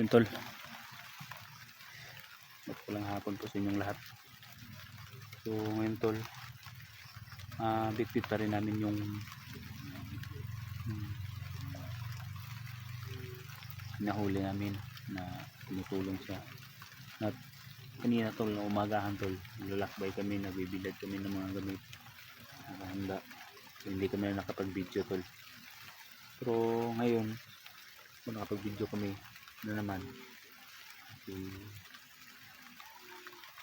yun tol. Magpalang hapon po sa inyong lahat. So ngayon tol, bitbit pa rin namin yung nahuli namin na tumutulong siya. At kanina tol, na umagahan tol, lalakbay kami, nagbibilad kami ng mga gamit, nakahanda. So, hindi kami na nakapag-video tol. Pero ngayon, nakapag-video kami na naman.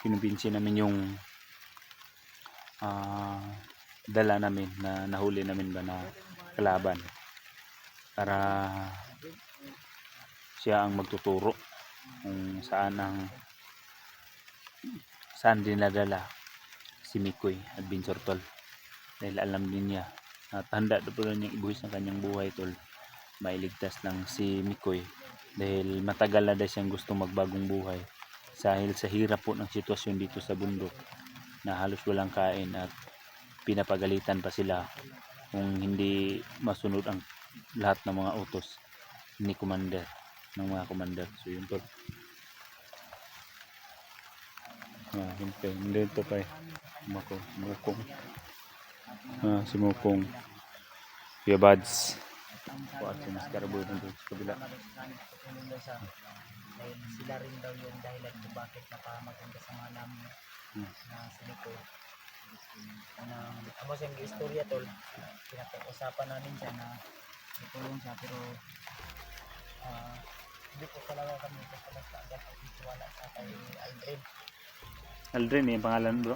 Kinumbinsi namin yung dala namin na nahuli namin ba na kalaban para siya ang magtuturo kung saan dinadala si Mikoy Adventure tol, dahil alam din niya at handa na po niyang ibuhis ng kanyang buhay tol, mailigtas lang si Mikoy dahil matagal na siyang gusto magbagong buhay dahil sa hirap po ng sitwasyon dito sa bundok na halos walang kain at pinapagalitan pa sila kung hindi masunod ang lahat ng mga utos ni commander, ng mga commander. So yun tol. Hindi ito pa Mukong. Si Mukong. Kuya Bads. Kuat si Mas Karabo dito sa kabila. Sila rin daw yung dahilan kung bakit nakamaganda sa mga namin na siniko. Amo siyang istorya tol, pinag-usapan namin siya na itulong siya, pero hindi po talaga kami basta agad wala sa kay Aldrin. Aldrin yung pangalan bro.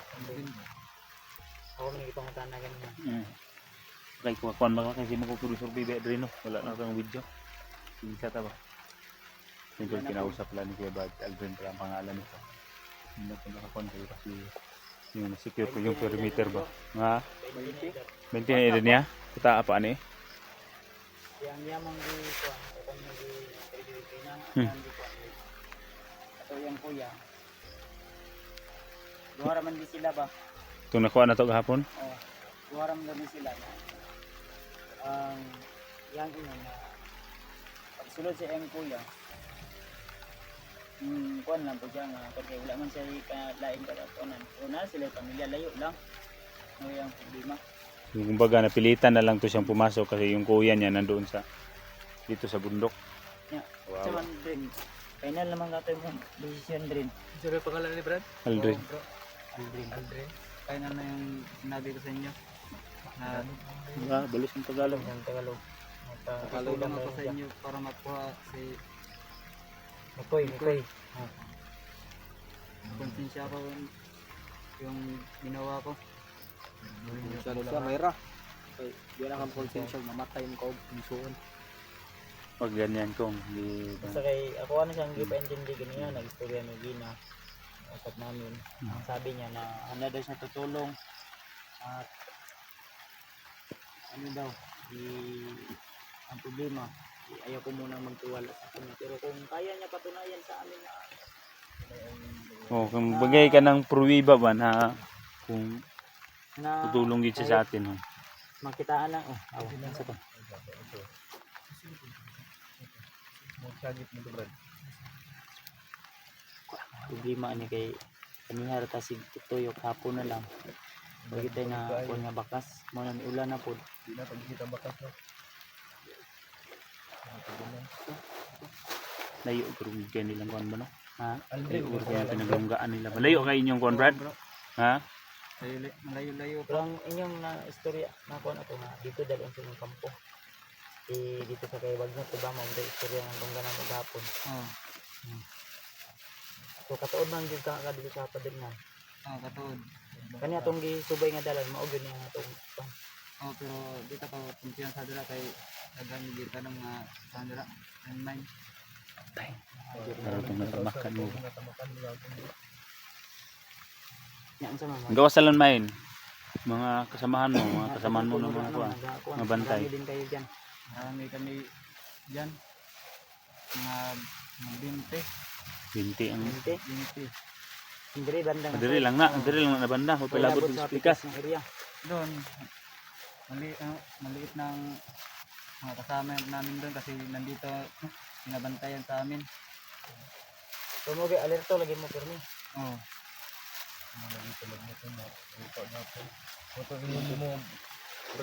Ako may ipangutan na ganun. Okay, kuwan ba kasi magkukulusor bibi Aldrin no? Wala na kang video. Bisa ta ba? Yung kinausap lang ni Kuya Bad, Aldrin pala ang pangalan nito. Hindi ko nakakon kayo kasi yung secure ko yung perimeter ba? Nga? 20 na edad niya? Kita apa ni? Yang yamang di kuwan, kung di Pilipinas, ato yung kuya. Duha man di sila ba? Itong nakuha na ito kahapon? Oo. Duha man din sila na yang ina na pagsulod sa iyang kuya. Kuan lang po siya nga kasi wala man siya laing katapunan. Una sila pamilya layo lang. Ano yung problema? Kumbaga napilitan na lang to siyang pumasok kasi yung kuya niya nandoon dito sa bundok. Yeah. Wow. Saman din. Final naman ka tayo yung decision din. Sino yung pangalan ni Brad? Aldrin. Oh, bro. Aldrin. Final na yung sinabi ko sa inyo. Balis ng Tagalog. Ang Tagalog. Nakatulong ako sa inyo para makuha si Mikoy. konsensya ko yung ginawa ko. Sa Mayra. Okay, di na kang konsensya mamatay mo kaog pusoon. Pag ganyan kong di Basta kay ako ano siyang gipa-intindi ganyan nag-istorya ni Gina. Usap namin. Ang sabi niya na ano daw siya tutulong at ano daw ang problema ayaw ko muna magtiwala sa kanya, pero kung kaya niya patunayan sa amin na kung bagay ka ng pruwiba ba na kung na tutulong dito sa atin. makitaan lang sa to. Magsagit mo ito Brad. Problema ni kay kaniya rata sig tuyok hapon na lang. Bagi tayo na kuha nga bakas mo nang ulan na po. Hindi na pagkita bakas no. Layo pero kaya nilang kuhan ba no? Ha? Layo pero kaya pinaglunggaan nila. Malayo kayo inyong kuhan Brad? Ha? Malayo-layo Pero ang inyong na istorya na kuha na to nga dito dalon sa inyong kampo. Dito sa kay Wagner to ba mo ang istorya ng lungganan mo gapon. So katuod man gyud ka dito sa pader na. katuod. Kani atong gisubay nga dalan mao gyud nga atong Pero dito pa puntiyan sa dira kay dagang kita ng sandra and mine. Pero itong natamakan mo. Yan sa mama. Gawa sa lanmain. Mga kasamahan mo ng mga kuha. Mga bantay. Din kayo diyan. Marami kami diyan. Mga 20 ang 20. Hindi banda. Adiri lang na banda. Kung palabot ng spikas. area. doon. Maliit ng mga kasama namin doon kasi nandito binabantayan sa amin. Tumugi alerto lagi mo permi. Oh.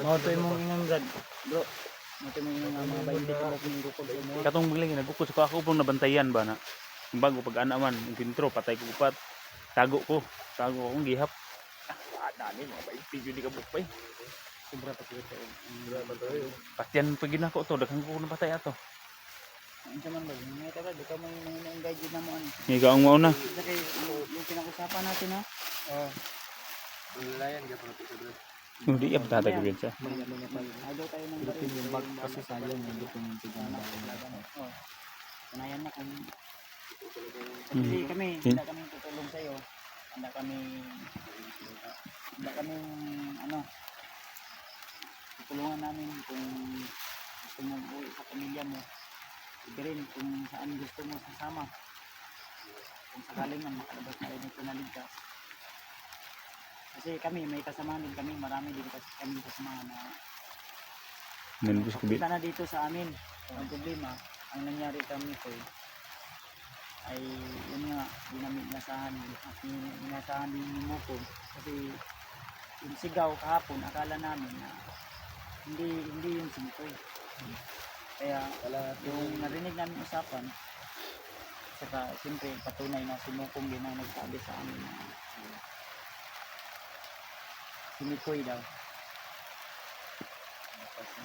Mao to imong ingon brad. Bro. Mao to imong ingon nga mga 20 ka kung gukod mo. Katong biglang nagukod sa ako pong nabantayan ba na. Bago pag ana man, yung intro patay ko upat. Tago akong gihap. Dali mga 20 jud di ka bukpay. Sobra pa kita. Patyan pa gid nako to, daghang ko napatay ato. Unsa man ba? Mga taga di ka may engage na mo ani. Ikaw ang mauna. Kasi kay yung pinag-usapan natin ha. Oh. Ulayan gyud pa sa brad. Hindi ya patay ko gid siya. Ayaw tayo ng baril. Yung bag kasi sayang yung dokumento ng oh. Kanayan na kung kasi kami, hindi kami tutulong sa iyo. Hindi kami ano tutulungan namin kung gusto mo uwi sa pamilya mo. Sige rin kung saan gusto mo sasama. Kung sakaling man makalabas na rin ito na ligtas. Kasi kami, may kasamahan din kami, marami din kasi kami kasamahan na Nandus ko punta na dito sa amin. Ang problema, ang nangyari kami ko ay yun nga, di namin inasahan at inasahan din ni Moko kasi yung sigaw kahapon, akala namin na hindi yung singkoy. Kaya yung narinig namin usapan, saka siyempre patunay na si Mokong din ang nagsabi sa amin na si Mikoy daw.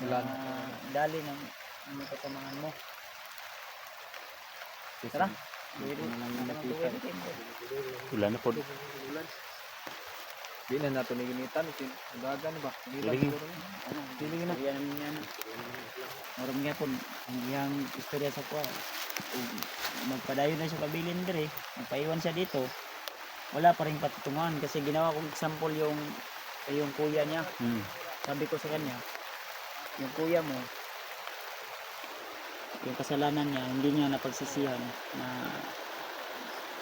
Wala na dali ng mga kasamahan mo. Tara. Wala na po. Di na nato ni ginitan dagan ba? Dili. Dili na. Yan yan. Moram nga po yang istorya sa kuha. Magpadayon na siya pabilin dire, magpaiwan siya dito. Wala pa ring patutungan kasi ginawa kong example yung kuya niya. Sabi ko sa kanya, yung kuya mo, yung kasalanan niya, hindi niya napagsisihan na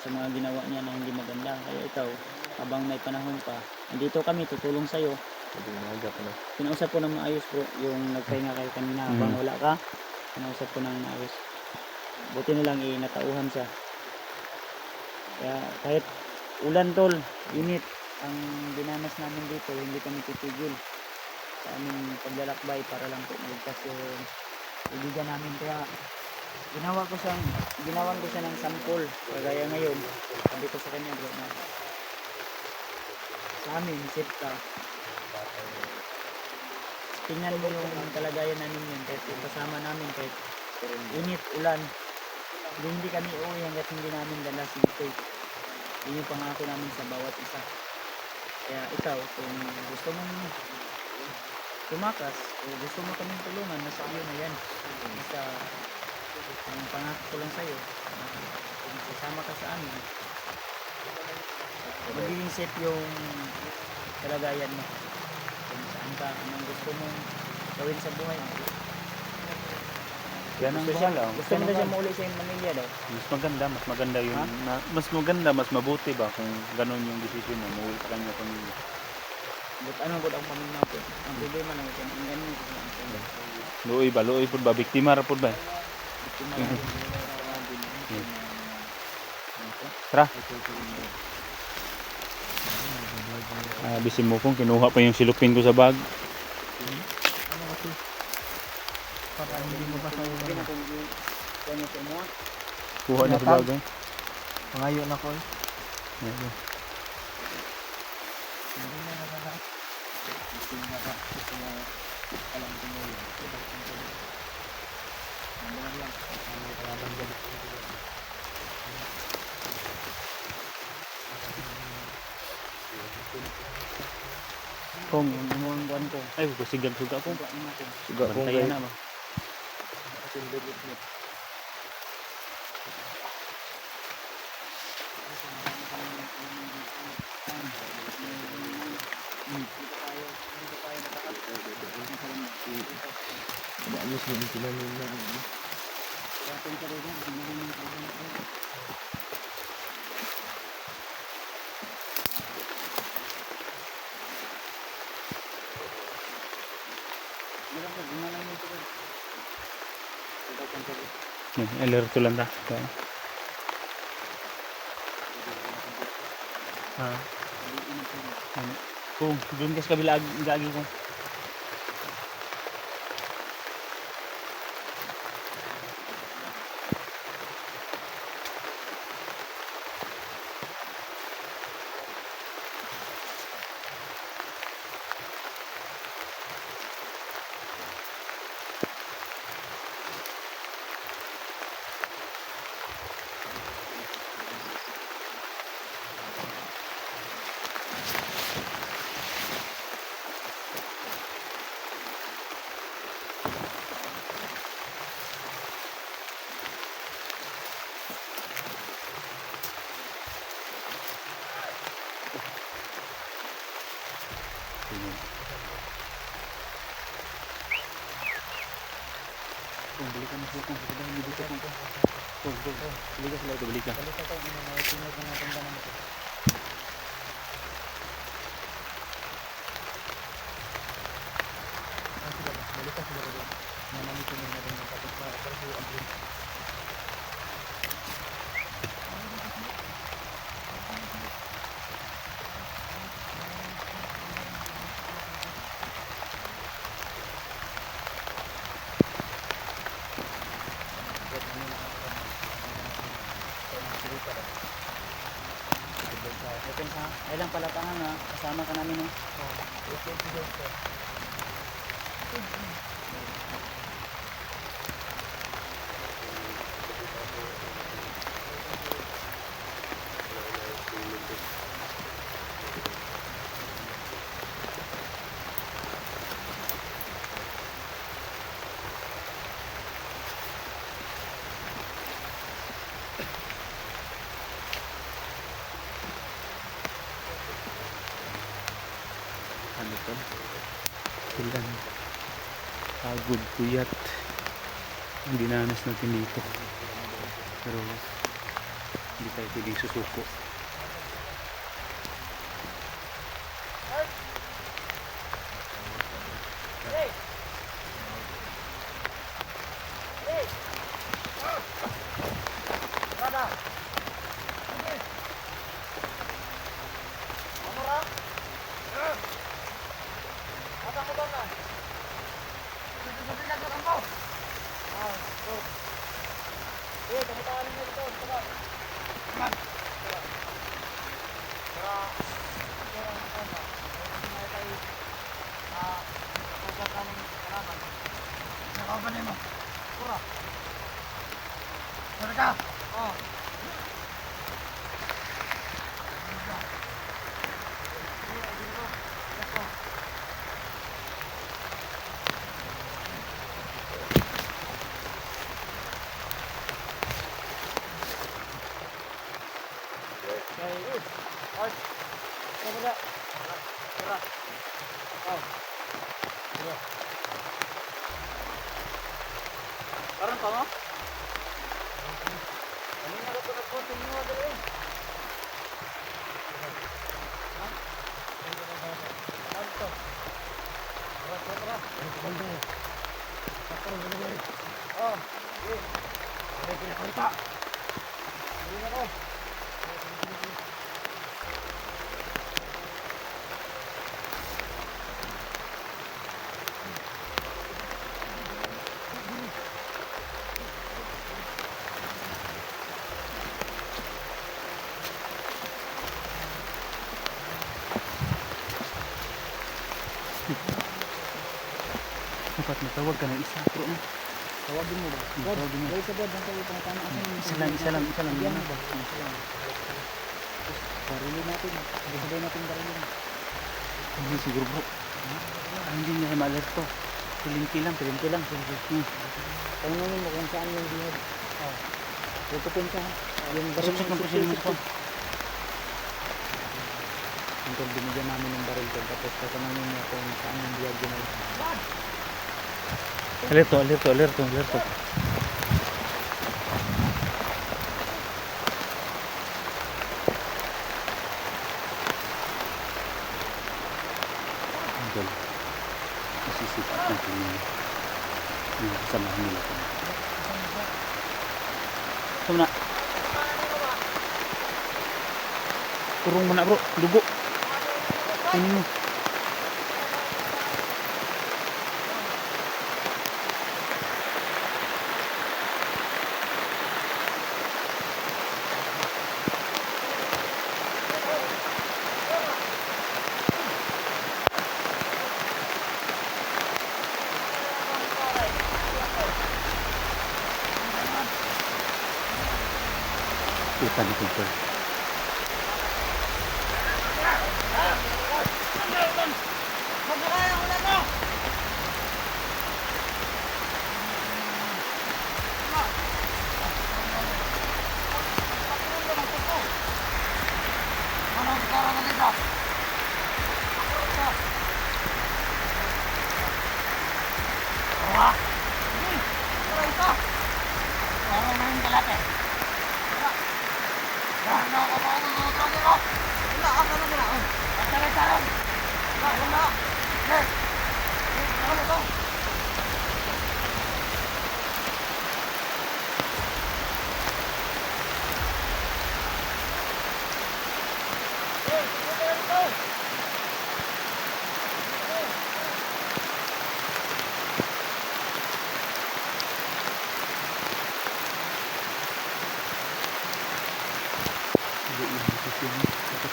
sa mga ginawa niya na hindi maganda. Kaya ikaw, habang may panahon pa, andito kami, tutulong sa'yo. Pinausap ko ng maayos bro, yung nagpahinga kayo kanina habang wala ka, pinausap ko ng maayos. Buti na lang natauhan siya. Kaya kahit ulan tol, init, ang dinanas namin dito, hindi kami titigil sa aming paglalakbay para lang po maligtas yung kaibigan namin. Kaya ginawan ko siya ng sample. Kagaya ngayon, sabi ko sa kanya bro na sa amin, safe ka. Tingnan mo yung kalagayan namin yun, kahit kasama namin, kahit init, ulan, hindi kami uuwi hanggat hindi namin dala si Mikoy. Yun yung pangako namin sa bawat isa. Kaya ikaw, kung gusto mong tumakas o gusto mo kaming tulungan, nasa iyo na yan. Basta ang pangako ko lang sa'yo, kung sasama ka sa amin, magiging safe yung kalagayan mo. Kung saan ka, anong gusto mong gawin sa buhay mo. Yan ang bahala. Gusto mo na siya mauli sa iyong pamilya daw. Mas maganda yung mas maganda, mas mabuti ba kung ganun yung decision mo, umuwi sa kanya pamilya. But ano po ang pamilya po? Ang problema lang ito, ang ganun ito. Luoy po ba? Biktima ra po ba? Tara. Bisin mo kung kinuha pa yung silupin ko sa bag. Para hindi mo ba sa'yo na kung kanya sa mo? Kuha na sa bag. Pangayo na ko. Yeah. Hindi na nakaka. Hindi na nakaka. Alam ko mo yun. Ang lang. Kung Ano ang buwan ko? ay ko sigag suga ko. Suga natin. Suga ko kaya na ba. Ayos mo sila nila. Alerto lang ta. Ha? Kung doon ka sa kabila gagi ko. Kung balik ka na po kung hindi dito kung balik ka sila ito balik ka. Balik ako, tingnan ko natin ba naman ito. Balik ka sila ito. Nanamit ko na rin yung kapit na kasi ang green. Ay lang pala tangan ha, kasama ka namin eh. Ano to? Ilan pagod, puyat ang dinanas natin dito, pero hindi tayo pwedeng susuko. Karon pa mo? Ano na ko na po tinyo dali. Alto. Tara. Oh, eh. Ada kena kontak. Ini ko. Dapat matawag ka ng isa, bro. Tawagin mo ba? Tawagin mo. Gawin sa bed, ang tawag tama asan yung Isa lang. Yan ba? Barilin natin. Sabay natin barilin. Hindi siguro, bro. Hindi niya ma-alerto. Pilinti lang. Tanungin mo kung saan yung bihod. Tutukin ka. Yung baril Pasok ng presyo naman ko. Until binigyan namin ng baril ko. Tapos tatanungin niya kung saan yung bihod ginagawa. Alerto. Idol, masisipot natin yung kasamahan nila. Ito na. Kurong mana bro, dugo. Ini mo. Kita dito bro.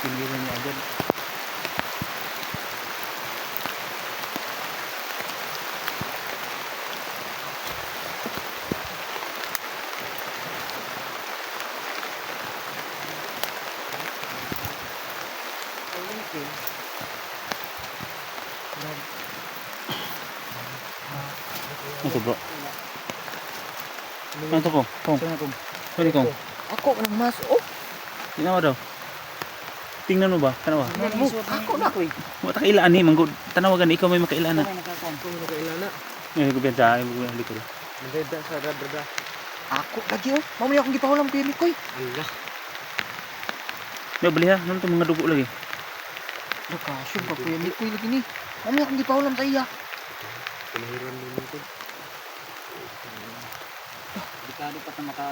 Pilihan niya agad. Ito bro. Ano ko? Kong. Pwede kong. Ako nang mas. Oh, Ginawa daw. Tingnan mo ba? Tanawa. ako na. Wala takailaan ni manggod. Tanawagan ikaw may makailaan na. Nakailana. Ngayon ko biyan sa akin mo ko. Nagda sa brada. Ako lagi oh. Mamaya akong gipahulang pili ko. Allah. May bali ha, ano to mga dugo lagi. Nakasyon pa pili ko lagi ni. Mamaya akong gipahulang sa iya. Delikado pa sa